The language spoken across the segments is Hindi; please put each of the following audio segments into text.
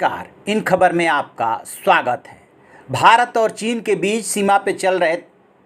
नमस्कार। इन खबर में आपका स्वागत है। भारत और चीन के बीच सीमा पर चल रहे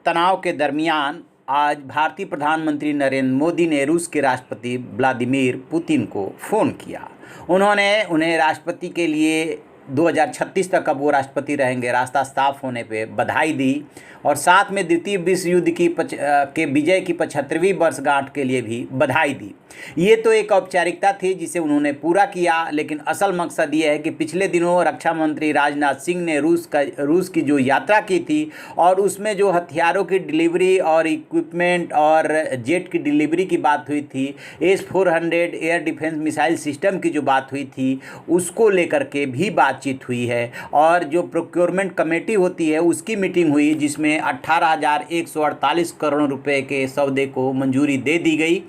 तनाव के दरमियान आज भारतीय प्रधानमंत्री नरेंद्र मोदी ने रूस के राष्ट्रपति व्लादिमीर पुतिन को फ़ोन किया। उन्होंने उन्हें राष्ट्रपति के लिए 2036 तक अब वो राष्ट्रपति रहेंगे रास्ता साफ होने पे बधाई दी और साथ में द्वितीय विश्व युद्ध के विजय की 75वीं वर्षगांठ के लिए भी बधाई दी। ये तो एक औपचारिकता थी जिसे उन्होंने पूरा किया, लेकिन असल मकसद ये है कि पिछले दिनों रक्षा मंत्री राजनाथ सिंह ने रूस की जो यात्रा की थी और उसमें जो हथियारों की डिलीवरी और इक्विपमेंट और जेट की डिलीवरी की बात हुई थी, S-400 air defence missile system की जो बात हुई थी उसको लेकर के भी बातचीत हुई है। और जो प्रोक्योरमेंट कमेटी होती है उसकी मीटिंग हुई जिसमें 18,148 करोड़ रुपए के सौदे को मंजूरी दे दी गई।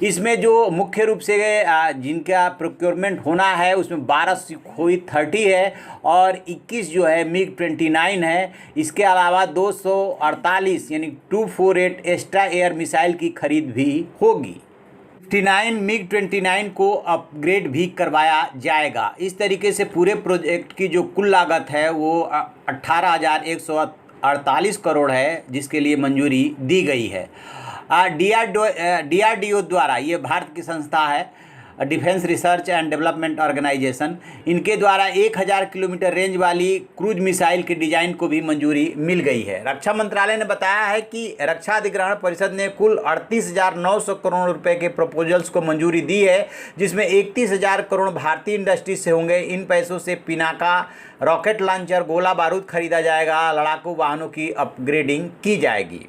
इसमें जो मुख्य रूप से जिनका प्रोक्योरमेंट होना है उसमें 12 सुखोई 30 है और 21 जो है MiG-29 है। इसके अलावा 248 यानी 248 एक्स्ट्रा एयर मिसाइल की खरीद भी होगी। 59 MiG-29 को अपग्रेड भी करवाया जाएगा। इस तरीके से पूरे प्रोजेक्ट की जो कुल लागत है वो 18,148 करोड़ है, जिसके लिए मंजूरी दी गई है। DRDO द्वारा, ये भारत की संस्था है, defence research and development organisation, इनके द्वारा 1000 किलोमीटर रेंज वाली क्रूज मिसाइल के डिजाइन को भी मंजूरी मिल गई है। रक्षा मंत्रालय ने बताया है कि रक्षा अधिग्रहण परिषद ने कुल 38,900 करोड़ रुपए के प्रपोजल्स को मंजूरी दी है, जिसमें 31,000 करोड़ भारतीय इंडस्ट्री से होंगे। इन पैसों से पिनाका रॉकेट लॉन्चर, गोला बारूद खरीदा जाएगा, लड़ाकू वाहनों की अपग्रेडिंग की जाएगी।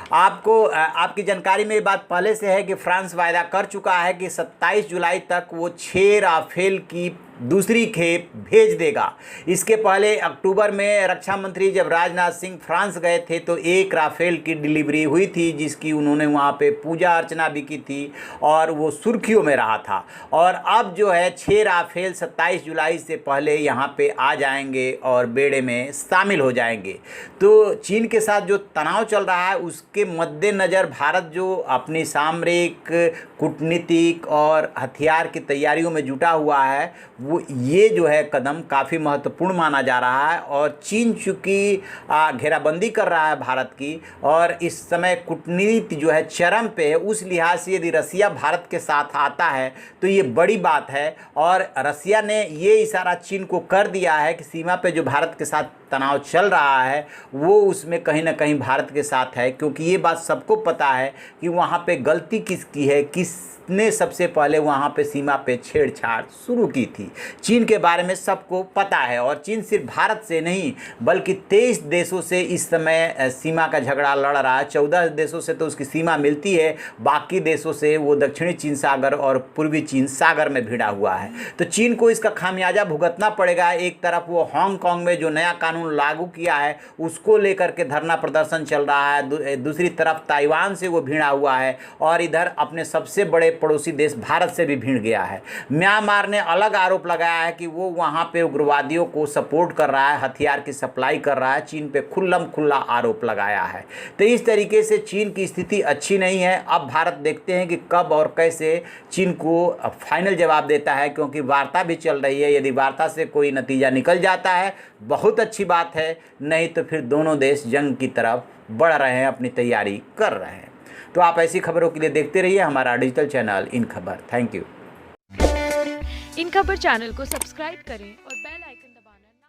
आपकी जानकारी में ये बात पहले से है कि फ्रांस वायदा कर चुका है कि 27 जुलाई तक वो 6 राफेल की दूसरी खेप भेज देगा। इसके पहले अक्टूबर में रक्षा मंत्री जब राजनाथ सिंह फ्रांस गए थे तो 1 राफेल की डिलीवरी हुई थी, जिसकी उन्होंने वहाँ पे पूजा अर्चना भी की थी और वो सुर्खियों में रहा था। और अब जो है 6 राफेल 27 जुलाई से पहले यहाँ पे आ जाएंगे और बेड़े में शामिल हो जाएंगे। तो चीन के साथ जो तनाव चल रहा है उसके मद्देनज़र भारत जो अपनी सामरिक, कूटनीतिक और हथियार की तैयारियों में जुटा हुआ है, वो ये जो है कदम काफ़ी महत्वपूर्ण माना जा रहा है। और चीन चूँकि घेराबंदी कर रहा है भारत की और इस समय कूटनीति जो है चरम पे है, उस लिहाज से यदि रसिया भारत के साथ आता है तो ये बड़ी बात है। और रसिया ने ये इशारा चीन को कर दिया है कि सीमा पे जो भारत के साथ तनाव चल रहा है वो उसमें कहीं ना कहीं भारत के साथ है, क्योंकि ये बात सबको पता है कि वहाँ पे गलती किसकी है, किसने सबसे पहले वहाँ पे सीमा पे छेड़छाड़ शुरू की थी। चीन के बारे में सबको पता है और चीन सिर्फ भारत से नहीं बल्कि 23 देशों से इस समय सीमा का झगड़ा लड़ रहा है। 14 देशों से तो उसकी सीमा मिलती है, बाकी देशों से वो दक्षिणी चीन सागर और पूर्वी चीन सागर में भिड़ा हुआ है। तो चीन को इसका खामियाजा भुगतना पड़ेगा। एक तरफ वो हांगकांग में जो नया कानून लागू किया है उसको लेकर के धरना प्रदर्शन चल रहा है, दूसरी तरफ ताइवान से वो भिड़ा हुआ है और इधर अपने सबसे बड़े पड़ोसी देश भारत से भी भिड़ गया है। म्यांमार ने अलग आरोप लगाया है कि वो वहाँ पे उग्रवादियों को सपोर्ट कर रहा है, हथियार की सप्लाई कर रहा है। चीन पे खुल्ला आरोप लगाया है। तो इस तरीके से चीन की स्थिति अच्छी नहीं है। अब भारत देखते हैं कि कब और कैसे चीन को फाइनल जवाब देता है, क्योंकि वार्ता भी चल रही है। यदि वार्ता से कोई नतीजा निकल जाता है बहुत अच्छी बात है, नहीं तो फिर दोनों देश जंग की तरफ बढ़ रहे हैं, अपनी तैयारी कर रहे हैं। तो आप ऐसी खबरों के लिए देखते रहिए हमारा डिजिटल चैनल इन खबर। Thank you. इन खबर चैनल को सब्सक्राइब करें और बेल आइकन दबाना